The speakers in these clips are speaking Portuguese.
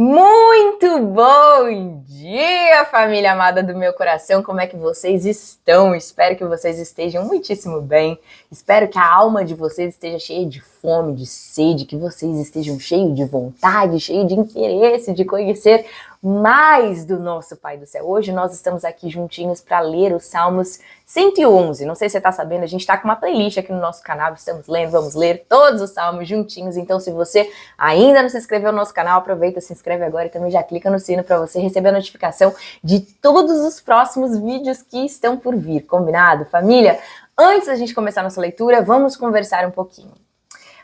Muito bom dia, família amada do meu coração, como é que vocês estão? Espero que vocês estejam muitíssimo bem, espero que a alma de vocês esteja cheia de fome, de sede, que vocês estejam cheios de vontade, cheios de interesse de conhecer mais do nosso Pai do Céu. Hoje nós estamos aqui juntinhos para ler os Salmos 111. Não sei se você está sabendo, a gente está com uma playlist aqui no nosso canal, estamos lendo, vamos ler todos os Salmos juntinhos. Então, se você ainda não se inscreveu no nosso canal, aproveita, se inscreve agora e também já clica no sino para você receber a notificação de todos os próximos vídeos que estão por vir. Combinado, família? Antes da gente começar a nossa leitura, vamos conversar um pouquinho.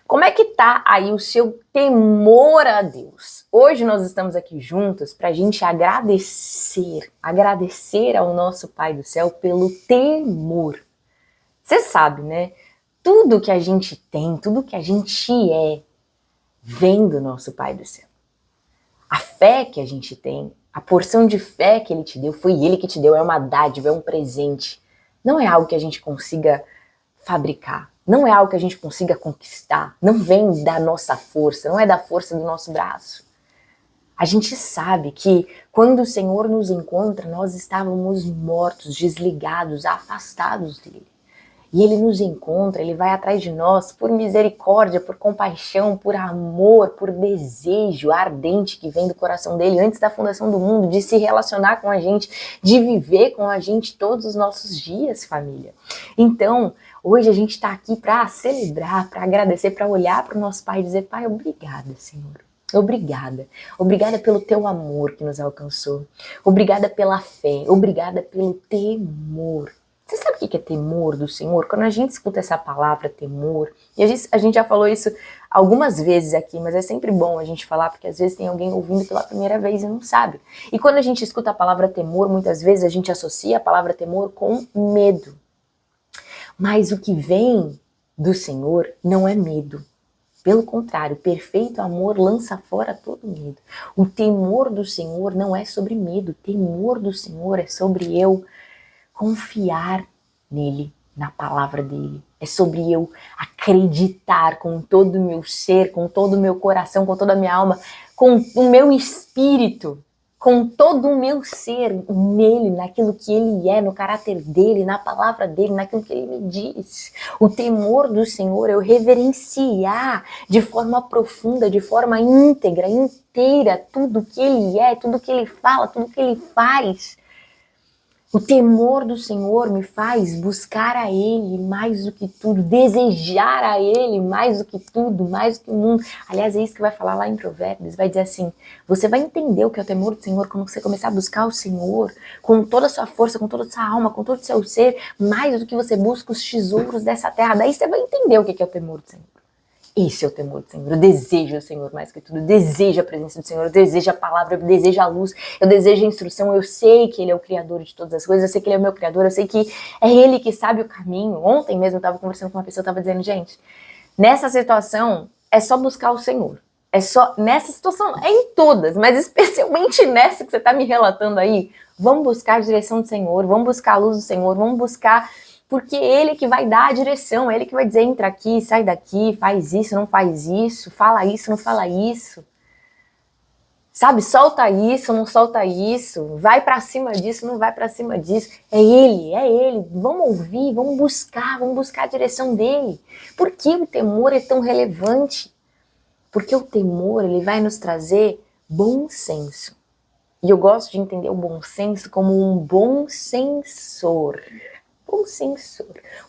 Como é que tá aí o seu temor a Deus? Hoje nós estamos aqui juntos para a gente agradecer ao nosso Pai do Céu pelo temor. Você sabe, né? Tudo que a gente tem, tudo que a gente é, vem do nosso Pai do Céu. A fé que a gente tem, a porção de fé que Ele te deu, foi Ele que te deu, é uma dádiva, é um presente. Não é algo que a gente consiga fabricar. Não é algo que a gente consiga conquistar, não vem da nossa força, não é da força do nosso braço. A gente sabe que quando o Senhor nos encontra, nós estávamos mortos, desligados, afastados dele. E Ele nos encontra, Ele vai atrás de nós por misericórdia, por compaixão, por amor, por desejo ardente que vem do coração dele antes da fundação do mundo, de se relacionar com a gente, de viver com a gente todos os nossos dias, família. Então, hoje a gente está aqui para celebrar, para agradecer, para olhar para o nosso Pai e dizer: Pai, obrigada, Senhor. Obrigada. Obrigada pelo teu amor que nos alcançou. Obrigada pela fé. Obrigada pelo temor. Você sabe o que é temor do Senhor? Quando a gente escuta essa palavra temor, e a gente já falou isso algumas vezes aqui, mas é sempre bom a gente falar, porque às vezes tem alguém ouvindo pela primeira vez e não sabe. E quando a gente escuta a palavra temor, muitas vezes a gente associa a palavra temor com medo. Mas o que vem do Senhor não é medo. Pelo contrário, o perfeito amor lança fora todo medo. O temor do Senhor não é sobre medo. O temor do Senhor é sobre eu confiar nele, na palavra dele. É sobre eu acreditar com todo o meu ser, com todo o meu coração, com toda a minha alma, com o meu espírito, com todo o meu ser nele, naquilo que ele é, no caráter dele, na palavra dele, naquilo que ele me diz. O temor do Senhor é eu reverenciar de forma profunda, de forma íntegra, inteira, tudo que ele é, tudo que ele fala, tudo que ele faz. O temor do Senhor me faz buscar a Ele mais do que tudo, desejar a Ele mais do que tudo, mais do que o mundo. Aliás, é isso que vai falar lá em Provérbios, vai dizer assim: você vai entender o que é o temor do Senhor quando você começar a buscar o Senhor com toda a sua força, com toda a sua alma, com todo o seu ser, mais do que você busca os tesouros dessa terra. Daí você vai entender o que é o temor do Senhor. Esse é o temor do Senhor. Eu desejo o Senhor mais que tudo. Eu desejo a presença do Senhor. Eu desejo a palavra. Eu desejo a luz. Eu desejo a instrução. Eu sei que Ele é o Criador de todas as coisas. Eu sei que Ele é o meu Criador. Eu sei que é Ele que sabe o caminho. Ontem mesmo eu estava conversando com uma pessoa. Eu estava dizendo: gente, nessa situação é só buscar o Senhor. É só nessa situação. É em todas. Mas especialmente nessa que você está me relatando aí. Vamos buscar a direção do Senhor. Vamos buscar a luz do Senhor. Vamos buscar... Porque Ele que vai dar a direção, Ele que vai dizer: entra aqui, sai daqui, faz isso, não faz isso, fala isso, não fala isso. Sabe, solta isso, não solta isso, vai pra cima disso, não vai pra cima disso. É Ele, é Ele. Vamos ouvir, vamos buscar a direção dEle. Por que o temor é tão relevante? Porque o temor, ele vai nos trazer bom senso. E eu gosto de entender o bom senso como um bom sensor.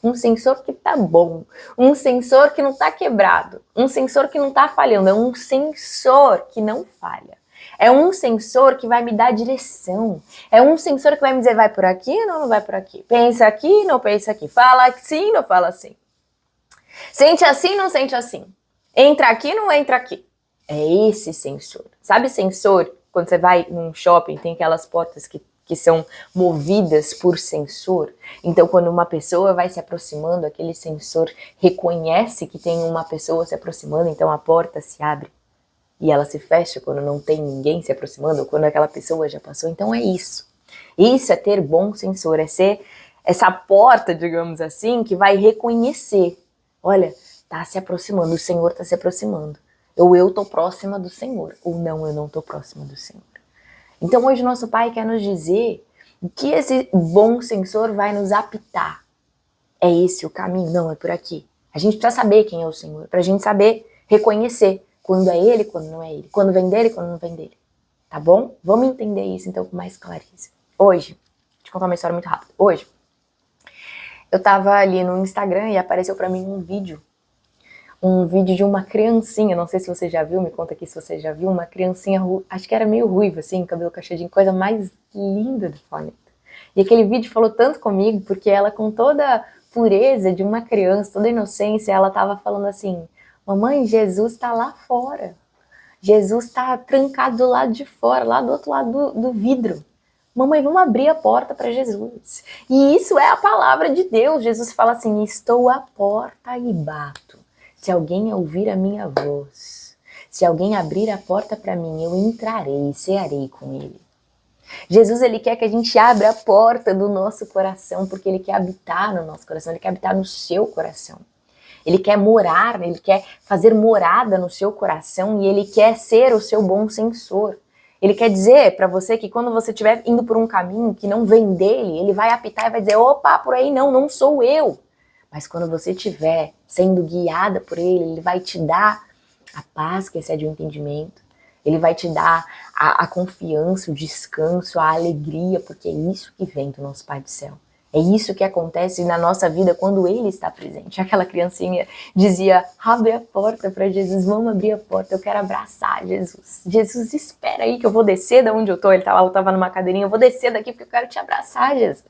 Um sensor que tá bom, um sensor que não tá quebrado, um sensor que não tá falhando, é um sensor que não falha. É um sensor que vai me dar direção, é um sensor que vai me dizer: vai por aqui ou não vai por aqui, pensa aqui, não pensa aqui, fala assim, não fala assim, sente assim, não sente assim, entra aqui, não entra aqui. É esse sensor. Sabe sensor? Quando você vai num shopping, tem aquelas portas que são movidas por sensor. Então, quando uma pessoa vai se aproximando, aquele sensor reconhece que tem uma pessoa se aproximando, então a porta se abre e ela se fecha quando não tem ninguém se aproximando, ou quando aquela pessoa já passou. Então é isso. Isso é ter bom sensor, é ser essa porta, digamos assim, que vai reconhecer: olha, tá se aproximando, o Senhor tá se aproximando. Ou eu estou próxima do Senhor, ou não, eu não estou próxima do Senhor. Então hoje nosso Pai quer nos dizer que esse bom sensor vai nos apitar. É esse o caminho? Não, é por aqui. A gente precisa saber quem é o Senhor, para a gente saber reconhecer quando é Ele, quando não é Ele, quando vem dele, quando não vem dele. Tá bom? Vamos entender isso então com mais clareza. Hoje, vou te contar uma história muito rápida. Hoje, eu tava ali no Instagram e apareceu para mim um vídeo de uma criancinha, não sei se você já viu, me conta aqui se você já viu, uma criancinha, acho que era meio ruiva, assim, cabelo cacheadinho, coisa mais linda do planeta. E aquele vídeo falou tanto comigo, porque ela, com toda a pureza de uma criança, toda a inocência, ela tava falando assim: mamãe, Jesus tá lá fora. Jesus tá trancado do lado de fora, lá do outro lado do vidro. Mamãe, vamos abrir a porta para Jesus. E isso é a palavra de Deus. Jesus fala assim: estou à porta e bato. Se alguém ouvir a minha voz, se alguém abrir a porta para mim, eu entrarei e cearei com ele. Jesus, ele quer que a gente abra a porta do nosso coração, porque ele quer habitar no nosso coração, ele quer habitar no seu coração. Ele quer morar, ele quer fazer morada no seu coração e ele quer ser o seu bom sensor. Ele quer dizer para você que quando você estiver indo por um caminho que não vem dele, ele vai apitar e vai dizer: opa, por aí não sou eu. Mas quando você estiver sendo guiada por ele vai te dar a paz que excede o entendimento. Ele vai te dar a confiança, o descanso, a alegria, porque é isso que vem do nosso Pai do Céu. É isso que acontece na nossa vida quando Ele está presente. Aquela criancinha dizia: abre a porta para Jesus, vamos abrir a porta, eu quero abraçar Jesus. Jesus, espera aí que eu vou descer da onde eu tô. Ele estava numa cadeirinha, eu vou descer daqui porque eu quero te abraçar, Jesus.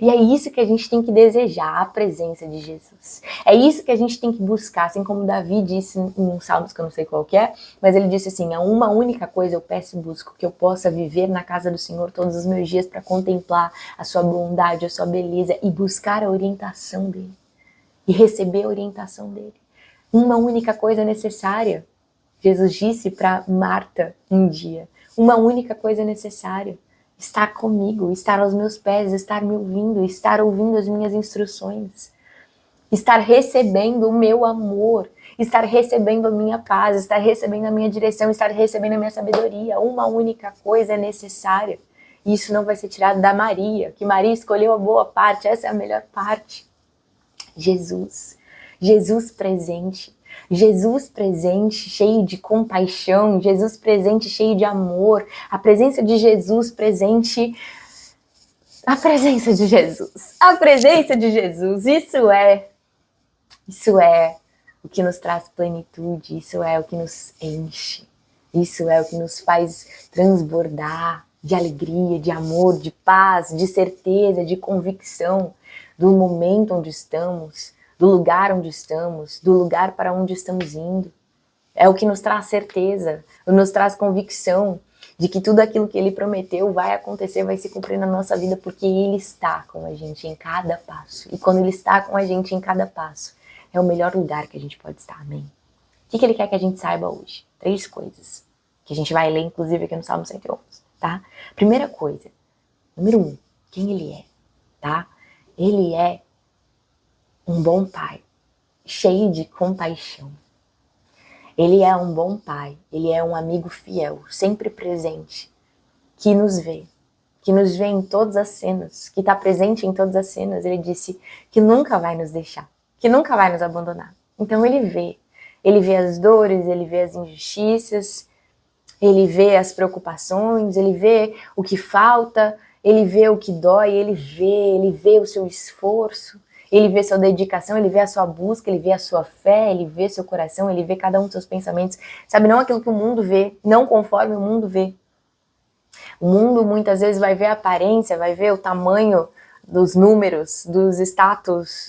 E é isso que a gente tem que desejar, a presença de Jesus. É isso que a gente tem que buscar, assim como Davi disse em um salmo que eu não sei qual que é, mas ele disse assim: a uma única coisa eu peço e busco, que eu possa viver na casa do Senhor todos os meus dias para contemplar a sua bondade, a sua beleza e buscar a orientação dele. E receber a orientação dele. Uma única coisa necessária. Jesus disse para Marta um dia: uma única coisa necessária. Estar comigo, estar aos meus pés, estar me ouvindo, estar ouvindo as minhas instruções, estar recebendo o meu amor, estar recebendo a minha paz, estar recebendo a minha direção, estar recebendo a minha sabedoria. Uma única coisa é necessária. E isso não vai ser tirado da Maria, que Maria escolheu a boa parte, essa é a melhor parte. Jesus. Jesus presente. Jesus presente, cheio de compaixão, Jesus presente, cheio de amor, a presença de Jesus presente, a presença de Jesus, a presença de Jesus, isso é o que nos traz plenitude, isso é o que nos enche, isso é o que nos faz transbordar de alegria, de amor, de paz, de certeza, de convicção do momento onde estamos, do lugar onde estamos, do lugar para onde estamos indo. É o que nos traz certeza, nos traz convicção de que tudo aquilo que ele prometeu vai acontecer, vai se cumprir na nossa vida, porque ele está com a gente em cada passo. E quando ele está com a gente em cada passo, é o melhor lugar que a gente pode estar, amém? O que ele quer que a gente saiba hoje? 3 coisas, que a gente vai ler, inclusive, aqui no Salmo 111, tá? Primeira coisa, número 1, quem ele é, tá? Ele é um bom pai, cheio de compaixão. Ele é um bom pai, ele é um amigo fiel, sempre presente, que nos vê em todas as cenas, que está presente em todas as cenas. Ele disse que nunca vai nos deixar, que nunca vai nos abandonar. Então ele vê as dores, ele vê as injustiças, ele vê as preocupações, ele vê o que falta, ele vê o que dói, ele vê o seu esforço. Ele vê sua dedicação, ele vê a sua busca, ele vê a sua fé, ele vê seu coração, ele vê cada um dos seus pensamentos. Sabe, não aquilo que o mundo vê, não conforme o mundo vê. O mundo muitas vezes vai ver a aparência, vai ver o tamanho dos números, dos status,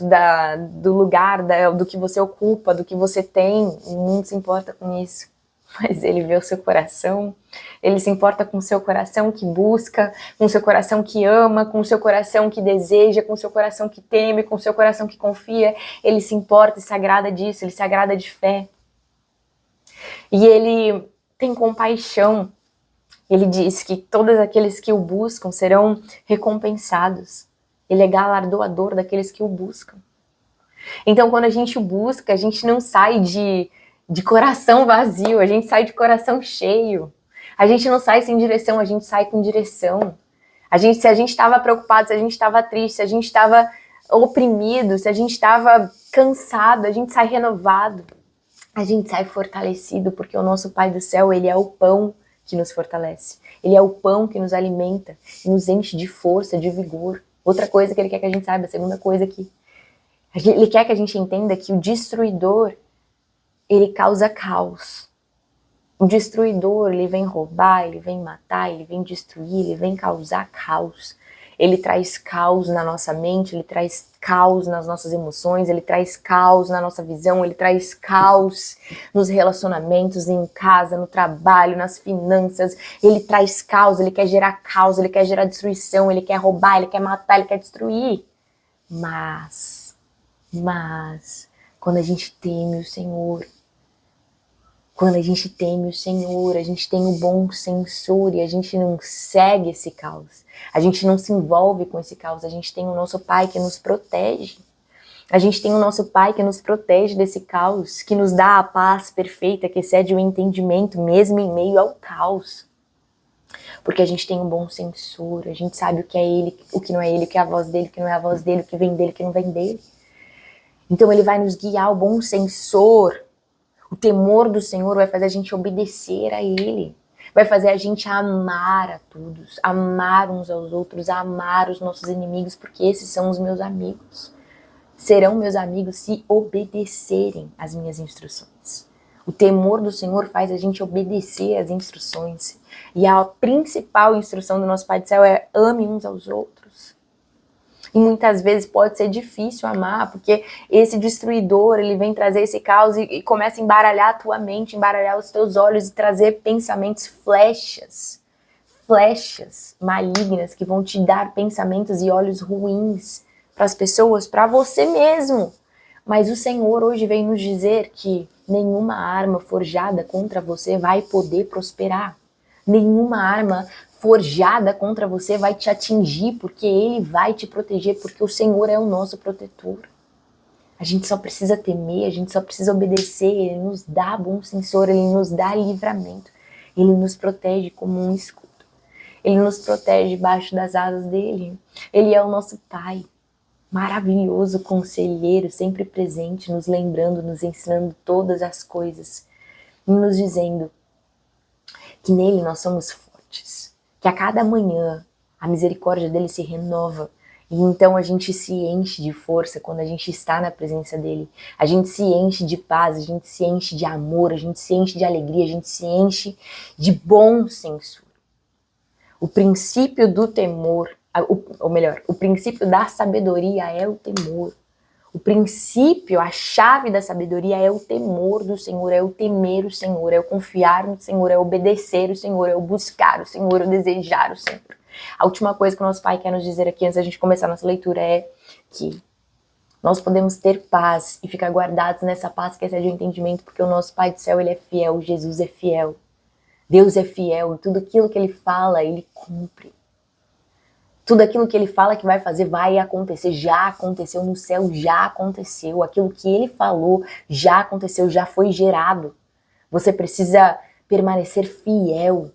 do lugar, do que você ocupa, do que você tem. O mundo se importa com isso. Mas ele vê o seu coração, ele se importa com o seu coração que busca, com o seu coração que ama, com o seu coração que deseja, com o seu coração que teme, com o seu coração que confia. Ele se importa e se agrada disso, ele se agrada de fé. E ele tem compaixão. Ele diz que todos aqueles que o buscam serão recompensados. Ele é galardoador daqueles que o buscam. Então, quando a gente o busca, a gente não sai de de coração vazio, a gente sai de coração cheio. A gente não sai sem direção, a gente sai com direção. Se a gente estava preocupado, se a gente estava triste, se a gente estava oprimido, se a gente estava cansado, a gente sai renovado. A gente sai fortalecido, porque o nosso Pai do céu, ele é o pão que nos fortalece. Ele é o pão que nos alimenta, nos enche de força, de vigor. Outra coisa que ele quer que a gente saiba, a segunda coisa aqui. Ele quer que a gente entenda que o destruidor, ele causa caos. O destruidor, ele vem roubar, ele vem matar, ele vem destruir, ele vem causar caos. Ele traz caos na nossa mente, ele traz caos nas nossas emoções, ele traz caos na nossa visão, ele traz caos nos relacionamentos, em casa, no trabalho, nas finanças. Ele traz caos, ele quer gerar caos, ele quer gerar destruição, ele quer roubar, ele quer matar, ele quer destruir. Mas, quando a gente teme o Senhor, quando a gente teme o Senhor, a gente tem o bom senso e a gente não segue esse caos. A gente não se envolve com esse caos. A gente tem o nosso Pai que nos protege. A gente tem o nosso Pai que nos protege desse caos, que nos dá a paz perfeita, que excede o entendimento, mesmo em meio ao caos. Porque a gente tem um bom sensor, a gente sabe o que é Ele, o que não é Ele, o que é a voz dele, o que não é a voz dele, o que vem dele, o que não vem dele. Então Ele vai nos guiar, o bom sensor. O temor do Senhor vai fazer a gente obedecer a Ele. Vai fazer a gente amar a todos, amar uns aos outros, amar os nossos inimigos, porque esses são os meus amigos. Serão meus amigos se obedecerem às minhas instruções. O temor do Senhor faz a gente obedecer às instruções. E a principal instrução do nosso Pai do Céu é ame uns aos outros. E muitas vezes pode ser difícil amar, porque esse destruidor, ele vem trazer esse caos e começa a embaralhar a tua mente, embaralhar os teus olhos e trazer pensamentos, flechas malignas que vão te dar pensamentos e olhos ruins para as pessoas, para você mesmo. Mas o Senhor hoje vem nos dizer que nenhuma arma forjada contra você vai poder prosperar. Nenhuma arma forjada contra você vai te atingir, porque Ele vai te proteger, porque o Senhor é o nosso protetor. A gente só precisa temer, a gente só precisa obedecer, Ele nos dá bom sensor, Ele nos dá livramento, Ele nos protege como um escudo. Ele nos protege debaixo das asas dEle. Ele é o nosso Pai, maravilhoso, conselheiro, sempre presente, nos lembrando, nos ensinando todas as coisas, e nos dizendo que nele nós somos fortes, que a cada manhã a misericórdia dele se renova, e então a gente se enche de força quando a gente está na presença dele. A gente se enche de paz, a gente se enche de amor, a gente se enche de alegria, a gente se enche de bom senso. O princípio do temor, ou melhor, o princípio da sabedoria é o temor. O princípio, a chave da sabedoria é o temor do Senhor, é o temer o Senhor, é o confiar no Senhor, é obedecer o Senhor, é o buscar o Senhor, é o desejar o Senhor. A última coisa que o nosso Pai quer nos dizer aqui, antes da gente começar a nossa leitura, é que nós podemos ter paz e ficar guardados nessa paz que excede o entendimento, porque o nosso Pai do céu, Ele é fiel, Jesus é fiel. Deus é fiel, e tudo aquilo que Ele fala, Ele cumpre. Tudo aquilo que Ele fala que vai fazer, vai acontecer, já aconteceu no céu, já aconteceu. Aquilo que Ele falou, já aconteceu, já foi gerado. Você precisa permanecer fiel.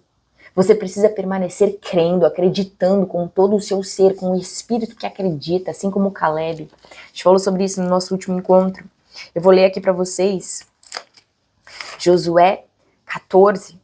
Você precisa permanecer crendo, acreditando com todo o seu ser, com o espírito que acredita, assim como Caleb. A gente falou sobre isso no nosso último encontro. Eu vou ler aqui para vocês Josué 14,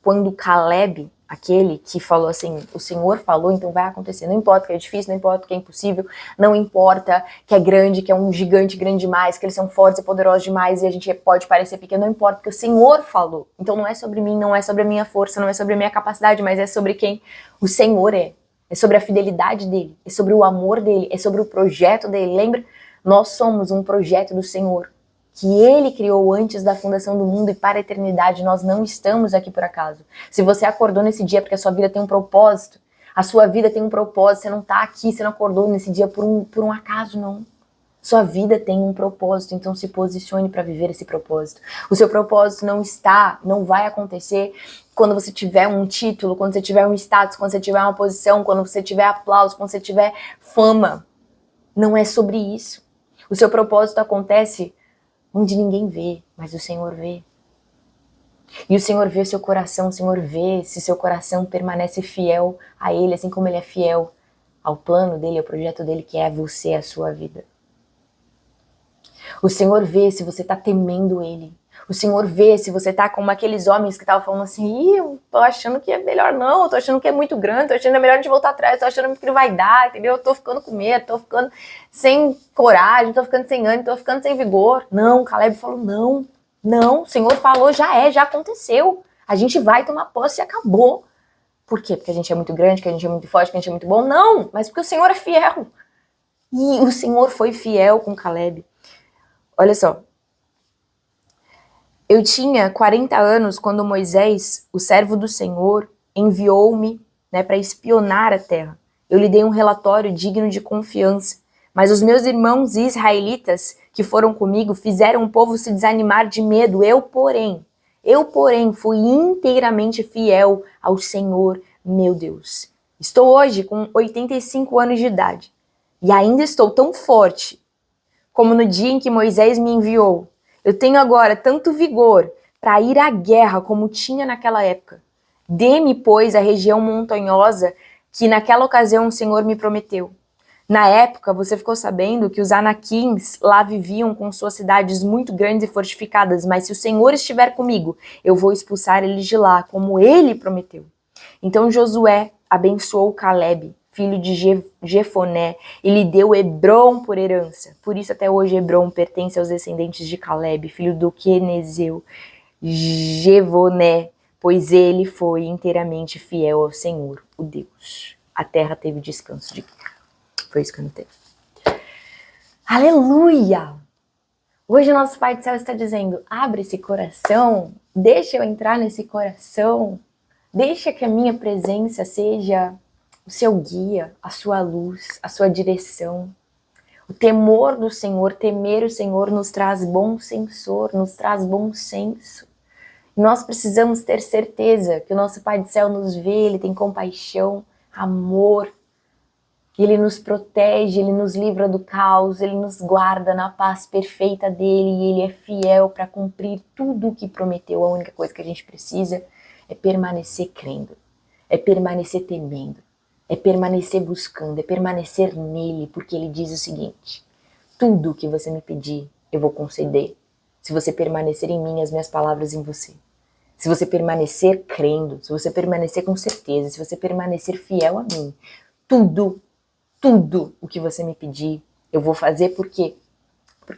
quando Caleb, aquele que falou assim, o Senhor falou, então vai acontecer. Não importa que é difícil, não importa que é impossível, não importa que é grande, que é um gigante grande demais, que eles são fortes e poderosos demais e a gente pode parecer pequeno, não importa, porque o Senhor falou. Então não é sobre mim, não é sobre a minha força, não é sobre a minha capacidade, mas é sobre quem o Senhor é. É sobre a fidelidade dele, é sobre o amor dele, é sobre o projeto dele. Lembra? Nós somos um projeto do Senhor, que Ele criou antes da fundação do mundo e para a eternidade. Nós não estamos aqui por acaso. Se você acordou nesse dia porque a sua vida tem um propósito, a sua vida tem um propósito, você não está aqui, você não acordou nesse dia por um acaso, não. Sua vida tem um propósito, então se posicione para viver esse propósito. O seu propósito não vai acontecer quando você tiver um título, quando você tiver um status, quando você tiver uma posição, quando você tiver aplauso, quando você tiver fama. Não é sobre isso. O seu propósito acontece onde ninguém vê, mas o Senhor vê. E o Senhor vê o seu coração, o Senhor vê se seu coração permanece fiel a Ele, assim como Ele é fiel ao plano dele, ao projeto dele, que é você, a sua vida. O Senhor vê se você está temendo Ele. O Senhor vê se você tá como aqueles homens que estavam falando assim, eu tô achando que é melhor não, eu tô achando que é muito grande, tô achando que é melhor a gente voltar atrás, tô achando que não vai dar, entendeu? Eu tô ficando com medo, tô ficando sem coragem, tô ficando sem ânimo, tô ficando sem vigor. Não, Caleb falou, não, o Senhor falou, já aconteceu. A gente vai tomar posse e acabou. Por quê? Porque a gente é muito grande, que a gente é muito forte, que a gente é muito bom? Não, mas porque o Senhor é fiel. E o Senhor foi fiel com Caleb. Olha só. Eu tinha 40 anos quando Moisés, o servo do Senhor, enviou-me, para espionar a terra. Eu lhe dei um relatório digno de confiança, mas os meus irmãos israelitas que foram comigo fizeram o povo se desanimar de medo. Eu, porém, fui inteiramente fiel ao Senhor, meu Deus. Estou hoje com 85 anos de idade e ainda estou tão forte como no dia em que Moisés me enviou. Eu tenho agora tanto vigor para ir à guerra como tinha naquela época. Dê-me, pois, a região montanhosa que naquela ocasião o Senhor me prometeu. Na época, você ficou sabendo que os anaquins lá viviam com suas cidades muito grandes e fortificadas, mas se o Senhor estiver comigo, eu vou expulsar eles de lá, como ele prometeu. Então Josué abençoou Caleb, filho de Jefoné, e lhe deu Hebrom por herança. Por isso até hoje Hebrom pertence aos descendentes de Caleb, filho do Quenezeu, Jefoné, pois ele foi inteiramente fiel ao Senhor, o Deus. A terra teve descanso de guerra. Foi isso que eu notei. Aleluia! Hoje o nosso Pai do Céu está dizendo, abre esse coração, deixa eu entrar nesse coração, deixa que a minha presença seja o seu guia, a sua luz, a sua direção. O temor do Senhor, temer o Senhor nos traz bom senso, nos traz bom senso. Nós precisamos ter certeza que o nosso Pai do Céu nos vê, Ele tem compaixão, amor, Ele nos protege, Ele nos livra do caos, Ele nos guarda na paz perfeita dEle e Ele é fiel para cumprir tudo o que prometeu. A única coisa que a gente precisa é permanecer crendo, é permanecer temendo, é permanecer buscando, é permanecer nele, porque ele diz o seguinte, tudo o que você me pedir, eu vou conceder, se você permanecer em mim, as minhas palavras em você. Se você permanecer crendo, se você permanecer com certeza, se você permanecer fiel a mim, tudo o que você me pedir, eu vou fazer porque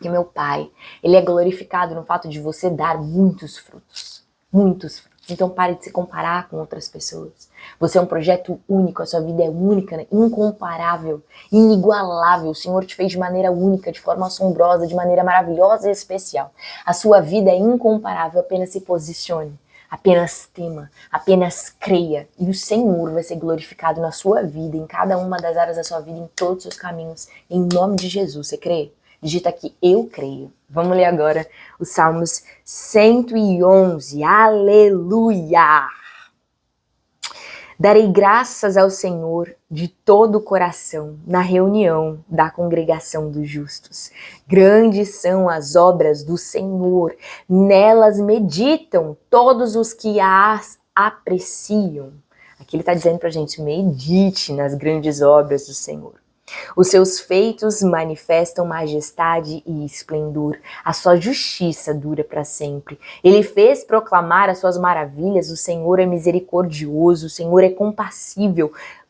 meu Pai, Ele é glorificado no fato de você dar muitos frutos, muitos frutos. Então pare de se comparar com outras pessoas. Você é um projeto único, a sua vida é única, né? Incomparável, inigualável. O Senhor te fez de maneira única, de forma assombrosa, de maneira maravilhosa e especial. A sua vida é incomparável, apenas se posicione, apenas tema, apenas creia. E o Senhor vai ser glorificado na sua vida, em cada uma das áreas da sua vida, em todos os seus caminhos. Em nome de Jesus, você crê? Digita aqui, eu creio. Vamos ler agora os Salmos 111. Aleluia! Darei graças ao Senhor de todo o coração na reunião da congregação dos justos. Grandes são as obras do Senhor, nelas meditam todos os que as apreciam. Aqui ele está dizendo para a gente, medite nas grandes obras do Senhor. Os seus feitos manifestam majestade e esplendor. A sua justiça dura para sempre. Ele fez proclamar as suas maravilhas. O Senhor é misericordioso. O Senhor é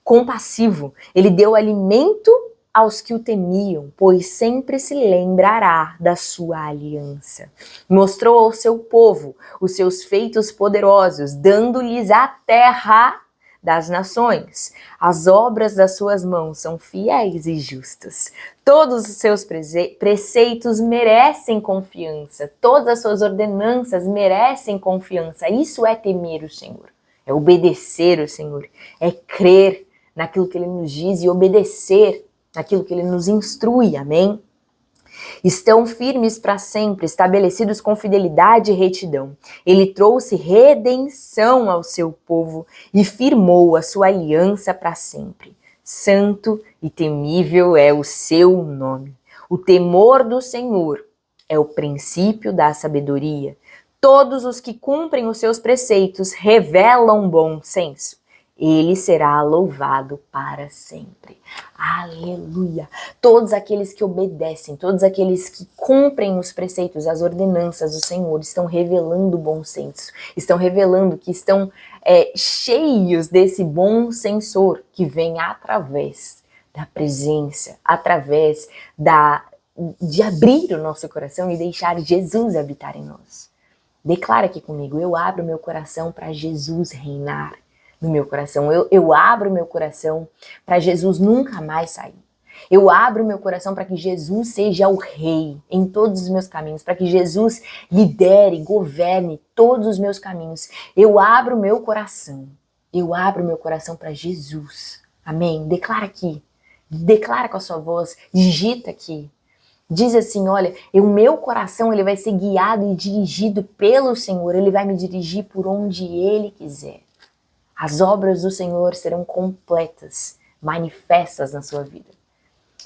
compassivo. Ele deu alimento aos que o temiam, pois sempre se lembrará da sua aliança. Mostrou ao seu povo os seus feitos poderosos, dando-lhes a terra das nações. As obras das suas mãos são fiéis e justas. Todos os seus preceitos merecem confiança. Todas as suas ordenanças merecem confiança. Isso é temer o Senhor. É obedecer o Senhor. É crer naquilo que Ele nos diz e obedecer naquilo que Ele nos instrui. Amém? Estão firmes para sempre, estabelecidos com fidelidade e retidão. Ele trouxe redenção ao seu povo e firmou a sua aliança para sempre. Santo e temível é o seu nome. O temor do Senhor é o princípio da sabedoria. Todos os que cumprem os seus preceitos revelam bom senso. Ele será louvado para sempre. Aleluia! Todos aqueles que obedecem, todos aqueles que cumprem os preceitos, as ordenanças do Senhor, estão revelando bom senso. Estão revelando que estão cheios desse bom sensor que vem através da presença, através de abrir o nosso coração e deixar Jesus habitar em nós. Declara aqui comigo: eu abro meu coração para Jesus reinar no meu coração. Eu abro meu coração para Jesus nunca mais sair. Eu abro meu coração para que Jesus seja o rei em todos os meus caminhos, para que Jesus lidere, governe todos os meus caminhos. Eu abro meu coração. Eu abro meu coração para Jesus. Amém? Declara aqui. Declara com a sua voz. Digita aqui. Diz assim: olha, o meu coração ele vai ser guiado e dirigido pelo Senhor. Ele vai me dirigir por onde Ele quiser. As obras do Senhor serão completas, manifestas na sua vida.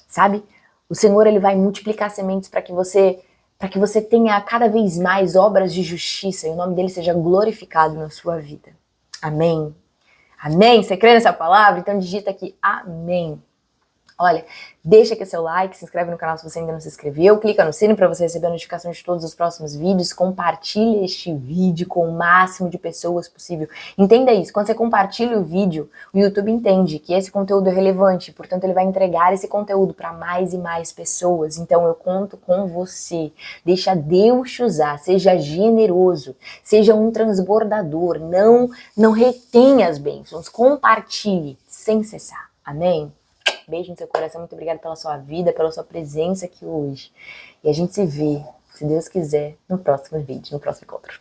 Sabe? O Senhor ele vai multiplicar sementes para que você tenha cada vez mais obras de justiça e o nome dele seja glorificado na sua vida. Amém? Amém? Você crê nessa palavra? Então digita aqui, amém. Olha, deixa aqui seu like, se inscreve no canal se você ainda não se inscreveu, clica no sino para você receber a notificação de todos os próximos vídeos, compartilha este vídeo com o máximo de pessoas possível. Entenda isso, quando você compartilha o vídeo, o YouTube entende que esse conteúdo é relevante, portanto ele vai entregar esse conteúdo para mais e mais pessoas. Então eu conto com você, deixa Deus te usar, seja generoso, seja um transbordador, não retenha as bênçãos, compartilhe sem cessar. Amém? Beijo no seu coração, muito obrigada pela sua vida, pela sua presença aqui hoje. E a gente se vê, se Deus quiser, no próximo vídeo, no próximo encontro.